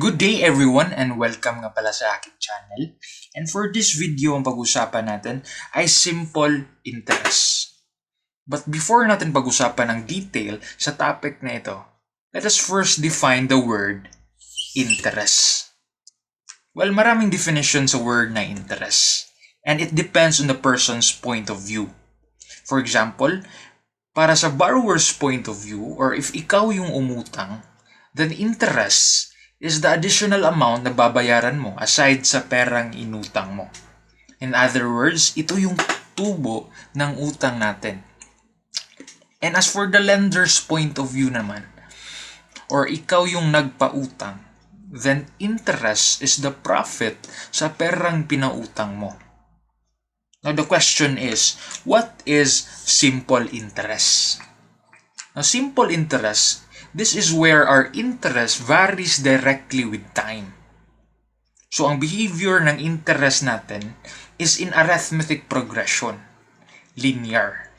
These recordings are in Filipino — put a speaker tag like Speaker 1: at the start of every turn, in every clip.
Speaker 1: Good day everyone and welcome nga pala sa aking channel. And for this video, ang pag-usapan natin ay simple interest. But before natin pag-usapan ng detail sa topic na ito, let us first define the word interest. Well, maraming definition sa word na interest. And it depends on the person's point of view. For example, para sa borrower's point of view, or if ikaw yung umutang, then interest is the additional amount na babayaran mo aside sa perang inutang mo. In other words, ito yung tubo ng utang natin. And as for the lender's point of view naman, or ikaw yung nagpautang, then interest is the profit sa perang pinautang mo. Now the question is, what is simple interest? Now simple interest, this is where our interest varies directly with time. So, ang behavior ng interest natin is in arithmetic progression, linear.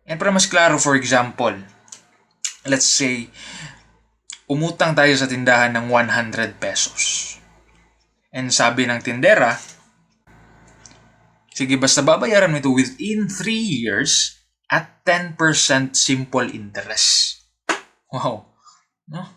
Speaker 1: And para mas klaro, for example, let's say, umutang tayo sa tindahan ng 100 pesos. And sabi ng tindera, sige, basta babayaran mo ito within 3 years at 10% simple interest. Wow! No?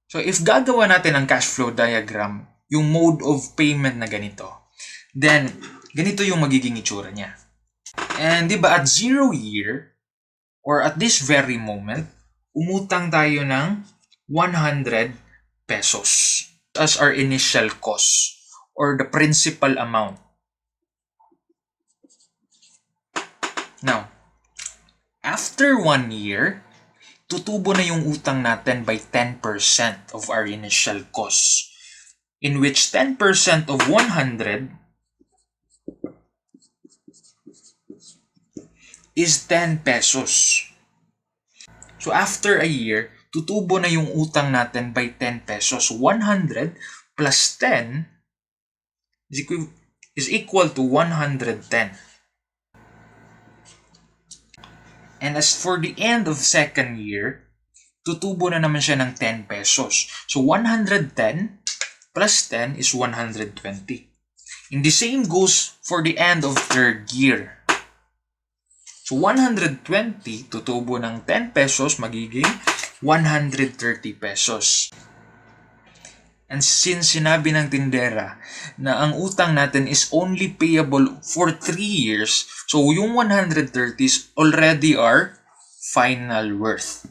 Speaker 1: So, if gagawa natin ang cash flow diagram, yung mode of payment na ganito, then, ganito yung magiging itsura niya. And, di ba, at 0 year, or at this very moment, umutang tayo ng 100 pesos as our initial cost, or the principal amount. Now, after 1 year, tutubo na yung utang natin by 10% of our initial cost, in which 10% of 100 is 10 pesos. So after a year, tutubo na yung utang natin by 10 pesos. 100 plus 10 is equal to 110. And as for the end of second year, tutubo na naman siya ng 10 pesos. So 110 plus 10 is 120. And the same goes for the end of third year. So 120 tutubo ng 10 pesos magiging 130 pesos. And since sinabi ng tindera na ang utang natin is only payable for 3 years, so yung 130 is already our final worth.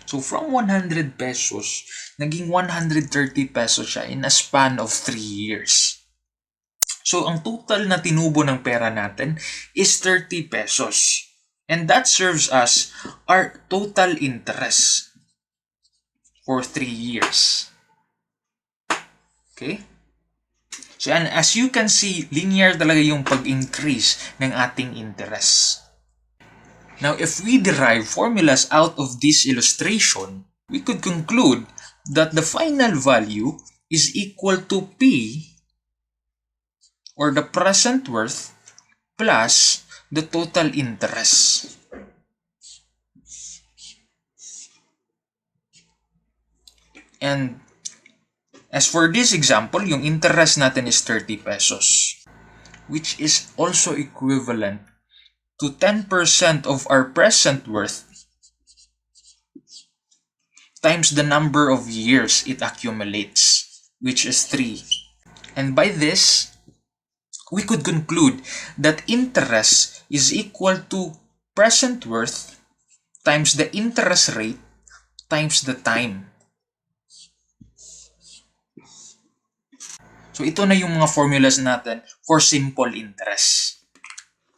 Speaker 1: So from 100 pesos, naging 130 pesos siya in a span of 3 years. So ang total na tinubo ng pera natin is 30 pesos. And that serves as our total interest for 3 years. Okay? So, and as you can see, linear talaga yung pag-increase ng ating interest. Now, if we derive formulas out of this illustration, we could conclude that the final value is equal to P, or the present worth, plus the total interest. And as for this example, yung interest natin is 30 pesos, which is also equivalent to 10% of our present worth times the number of years it accumulates, which is 3. And by this, we could conclude that interest is equal to present worth times the interest rate times the time. So, ito na yung mga formulas natin for simple interest.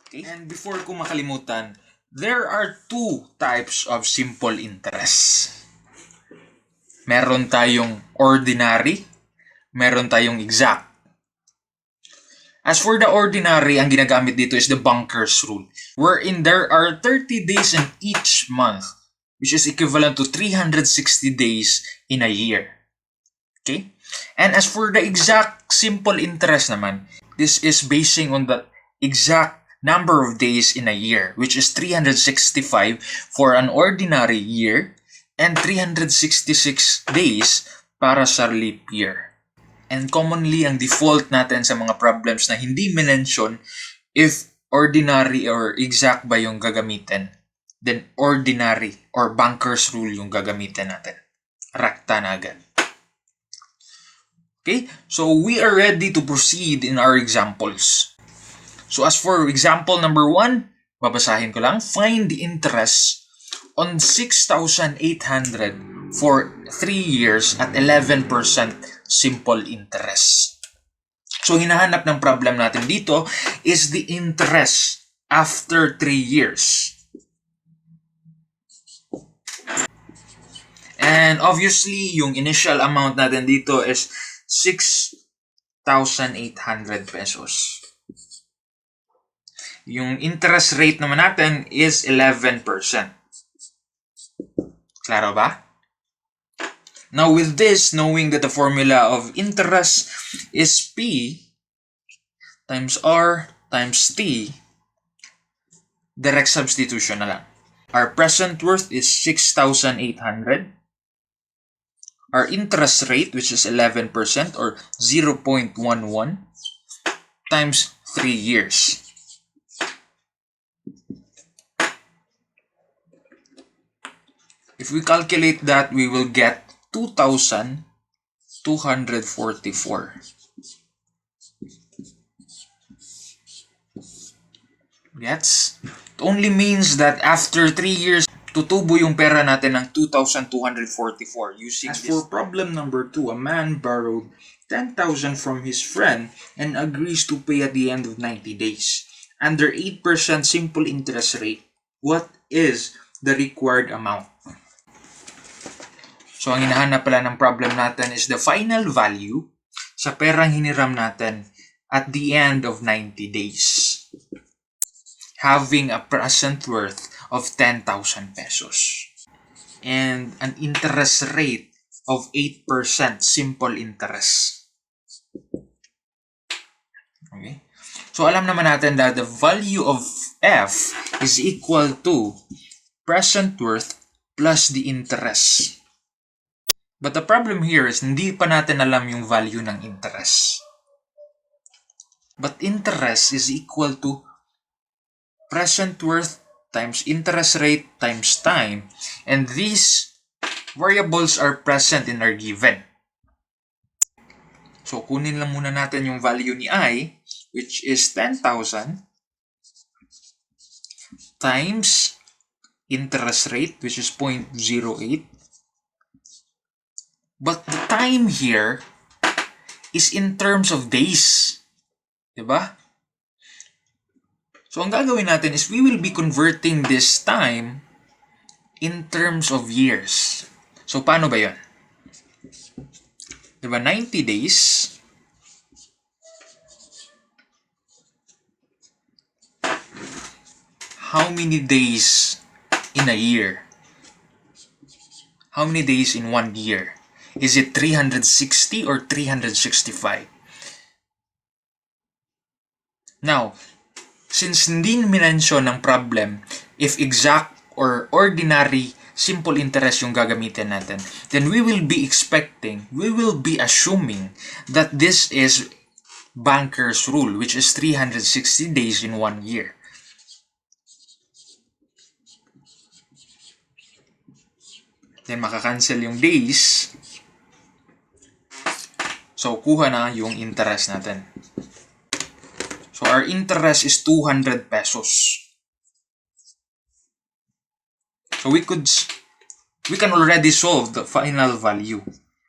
Speaker 1: Okay? And before ko makalimutan, there are 2 types of simple interest. Meron tayong ordinary, meron tayong exact. As for the ordinary, ang ginagamit dito is the banker's rule, wherein there are 30 days in each month, which is equivalent to 360 days in a year. Okay? And as for the exact simple interest naman, this is basing on the exact number of days in a year, which is 365 for an ordinary year and 366 days para sa leap year. And commonly, ang default natin sa mga problems na hindi minention, if ordinary or exact ba yung gagamitin, then ordinary or banker's rule yung gagamitin natin. Rakta na agad. Okay, so we are ready to proceed in our examples. So as for example number 1, babasahin ko lang. Find the interest on 6,800 for 3 years at 11% simple interest. So hinahanap ng problem natin dito is the interest after 3 years. And obviously, yung initial amount natin dito is 6,800 pesos. Yung interest rate naman natin is 11%. Klaro ba? Now with this, knowing that the formula of interest is P times R times T, direct substitution na lang. Our present worth is 6,800. Our interest rate, which is 11% or 0.11 times 3 years. If we calculate that, we will get 2,244. Gets? It only means that after 3 years, tutubo yung pera natin ng 2,244 using this. As for problem number 2, a man borrowed 10,000 from his friend and agrees to pay at the end of 90 days. Under 8% simple interest rate, what is the required amount? So ang hinahanap pala ng problem natin is the final value sa perang hiniram natin at the end of 90 days. Having a present worth of 10,000 pesos. And an interest rate of 8% simple interest. Okay? So alam naman natin that the value of F is equal to present worth plus the interest. But the problem here is hindi pa natin alam yung value ng interest. But interest is equal to present worth times interest rate times time, and these variables are present in our given. So kunin lang muna natin yung value ni I, which is 10,000 times interest rate, which is 0.08. But the time here is in terms of days. Diba? So, ang gagawin natin is we will be converting this time in terms of years. So, paano ba yun? Diba, 90 days. How many days in a year? How many days in 1 year? Is it 360 or 365? Now, since hindi minensyon ng problem if exact or ordinary simple interest yung gagamitin natin, then we will be assuming that this is banker's rule, which is 360 days in 1 year. Then makakancel yung days. So, kuha na yung interest natin. So, our interest is 200 pesos. So, we can already solve the final value,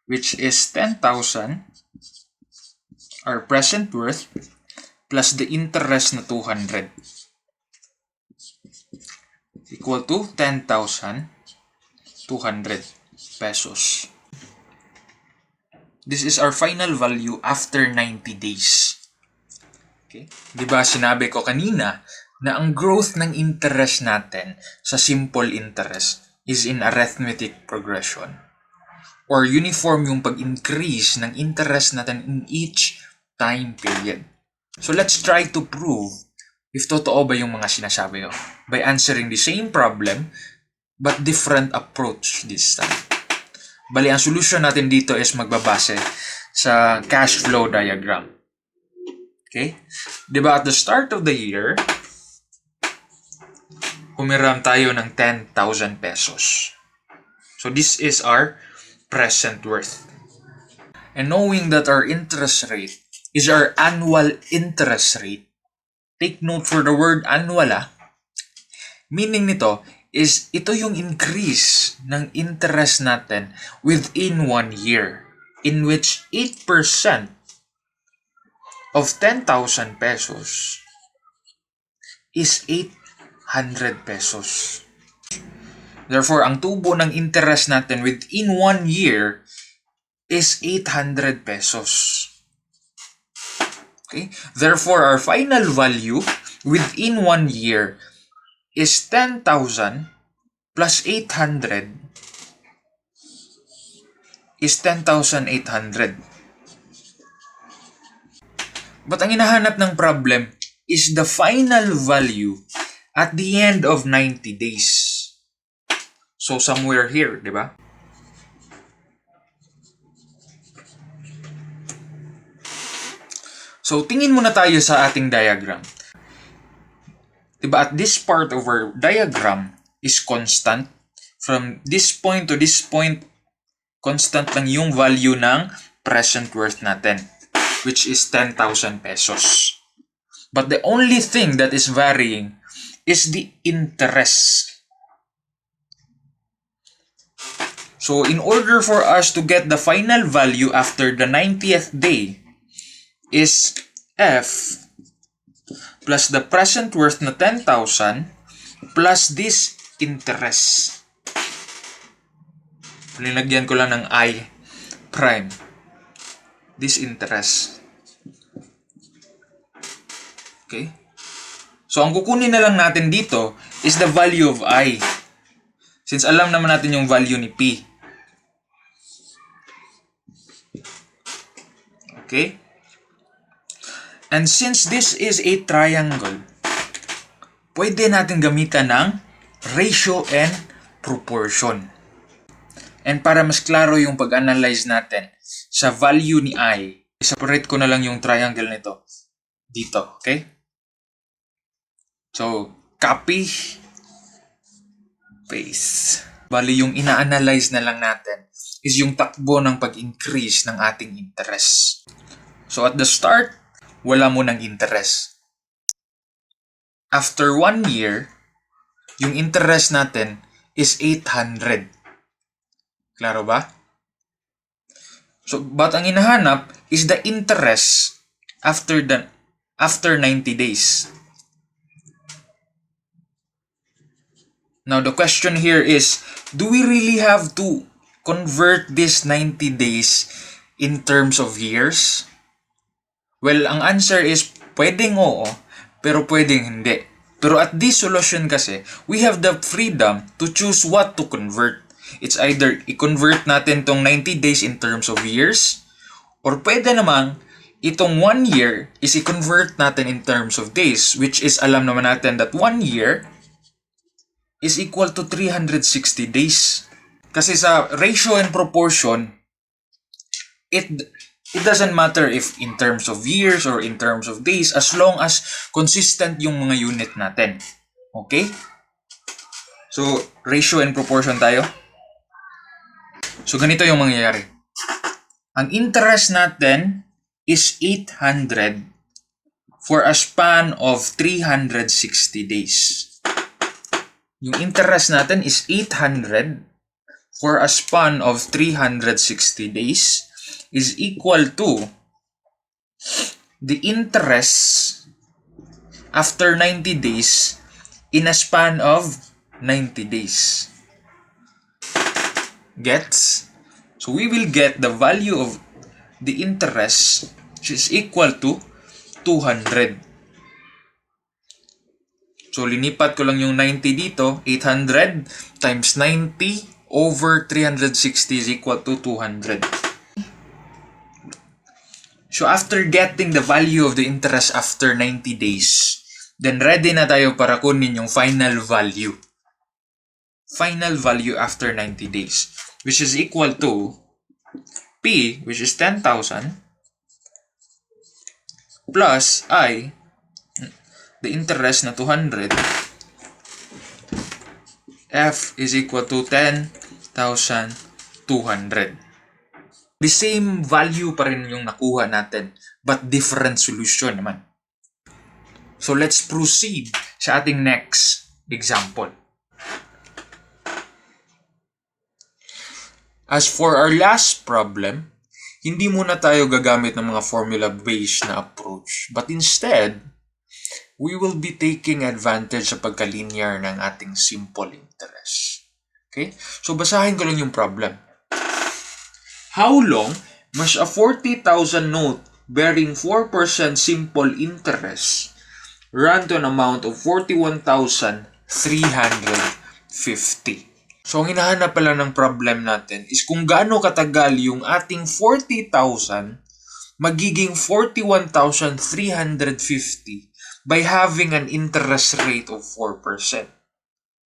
Speaker 1: which is 10,000, our present worth, plus the interest na 200, equal to 10,200 pesos. This is our final value after 90 days. Okay? Diba sinabi ko kanina na ang growth ng interest natin sa simple interest is in arithmetic progression. Or uniform yung pag-increase ng interest natin in each time period. So let's try to prove if totoo ba yung mga sinasabi ko by answering the same problem but different approach this time. Bali, ang solution natin dito is magbabase sa cash flow diagram. Okay? Diba at the start of the year, humiram tayo ng 10,000 pesos. So this is our present worth. And knowing that our interest rate is our annual interest rate, take note for the word annual meaning nito is ito yung increase ng interest natin within 1 year, in which 8% of 10,000 pesos is 800 pesos. Therefore, ang tubo ng interest natin within 1 year is 800 pesos. Okay? Therefore, our final value within 1 year is 10,000 plus 800 is 10,800. But ang hinahanap ng problem is the final value at the end of 90 days. So somewhere here, di ba? So tingin muna tayo sa ating diagram. Diba at this part of our diagram is constant. From this point to this point, constant lang yung value ng present worth natin, which is 10,000 pesos. But the only thing that is varying is the interest. So in order for us to get the final value after the 90th day is F plus the present worth na 10,000 plus this interest. Linagyan ko lang ng I prime. This interest. Okay? So, ang kukunin na lang natin dito is the value of I. Since alam naman natin yung value ni P. Okay? And since this is a triangle, pwede natin gamitan ng ratio and proportion. And para mas klaro yung pag-analyze natin sa value ni I, separate ko na lang yung triangle nito dito. Okay? So, copy, paste. Bali, yung ina-analyze na lang natin is yung takbo ng pag-increase ng ating interest. So, at the start, wala mo ng interest. After 1 year, yung interest natin is 800. Klaro ba? So, but ang hinahanap is the interest after 90 days. Now, the question here is, do we really have to convert this 90 days in terms of years? Well, ang answer is, pwedeng oo, pero pwedeng hindi. Pero at this solution kasi, we have the freedom to choose what to convert. It's either i-convert natin tong 90 days in terms of years, or pwede namang itong 1 year is i-convert natin in terms of days, which is alam naman natin that 1 year is equal to 360 days. Kasi sa ratio and proportion, it doesn't matter if in terms of years or in terms of days as long as consistent yung mga unit natin. Okay? So, ratio and proportion tayo. So, ganito yung mangyayari. Ang interest natin is 800 for a span of 360 days. Yung interest natin is 800 for a span of 360 days is equal to the interest after 90 days in a span of 90 days. Gets? So we will get the value of the interest which is equal to 200. So linipat ko lang yung 90 dito, 800 times 90 over 360 is equal to 200. So after getting the value of the interest after 90 days, then ready na tayo para kunin yung final value. final value after 90 days, which is equal to P, which is 10,000, plus I, the interest na 200, F is equal to 10,200. The same value pa rin yung nakuha natin, but different solution naman. So let's proceed sa ating next example. As for our last problem, hindi muna tayo gagamit ng mga formula-based na approach, but instead, we will be taking advantage sa pagka-linear ng ating simple interest. Okay? So basahin ko lang yung problem. How long must a 40,000 note bearing 4% simple interest run to an amount of 41,350? So, ang hinahanap pala ng problem natin is kung gaano katagal yung ating 40,000 magiging 41,350 by having an interest rate of 4%.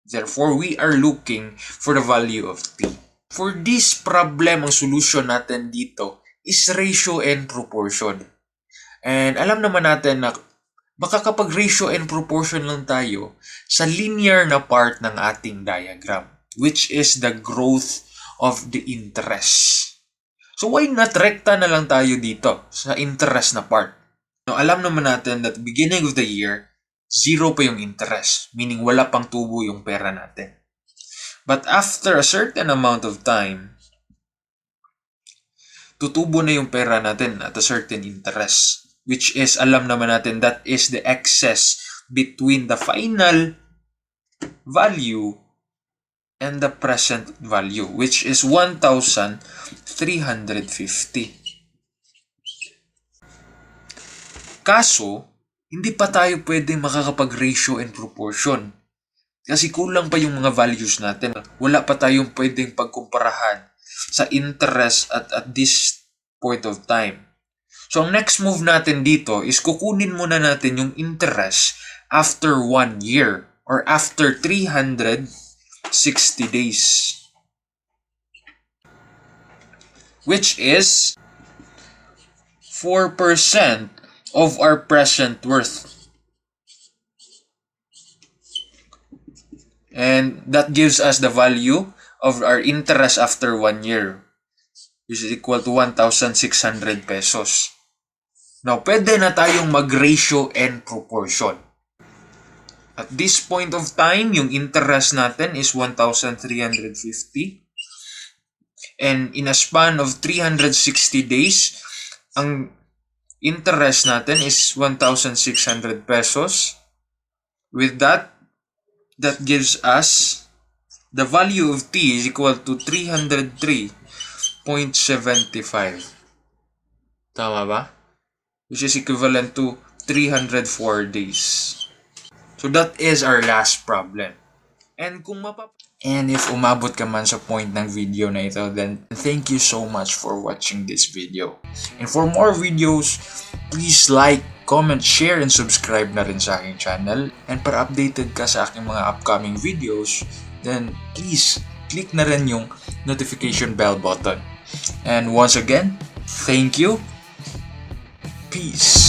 Speaker 1: Therefore, we are looking for the value of t. For this problem, ang solution natin dito is ratio and proportion. And alam naman natin na makakapag ratio and proportion lang tayo sa linear na part ng ating diagram, which is the growth of the interest. So why not rekta na lang tayo dito sa interest na part? Now, alam naman natin that beginning of the year, zero pa yung interest, meaning wala pang tubo yung pera natin. But after a certain amount of time, tutubo na yung pera natin at a certain interest, which is, alam naman natin, that is the excess between the final value and the present value, which is 1,350. Kaso, hindi pa tayo pwedeng makakapag-ratio and proportion. Kasi kulang pa yung mga values natin. Wala pa tayong pwedeng pagkumparahan sa interest at this point of time. So, ang next move natin dito is kukunin muna natin yung interest after 1 year or after 360 days. Which is 4% of our present worth. And that gives us the value of our interest after 1 year, which is equal to 1,600 pesos. Now, pwede na tayong mag-ratio and proportion. At this point of time, yung interest natin is 1,350. And in a span of 360 days, ang interest natin is 1,600 pesos. With that gives us the value of t is equal to 303.75. Tama ba? Which is equivalent to 304 days. So that is our last problem. And if umabot ka man sa point ng video na ito, then thank you so much for watching this video. And for more videos, please like, comment, share, and subscribe na rin sa aking channel. And para updated ka sa aking mga upcoming videos, then please click na rin yung notification bell button. And once again, thank you. Peace.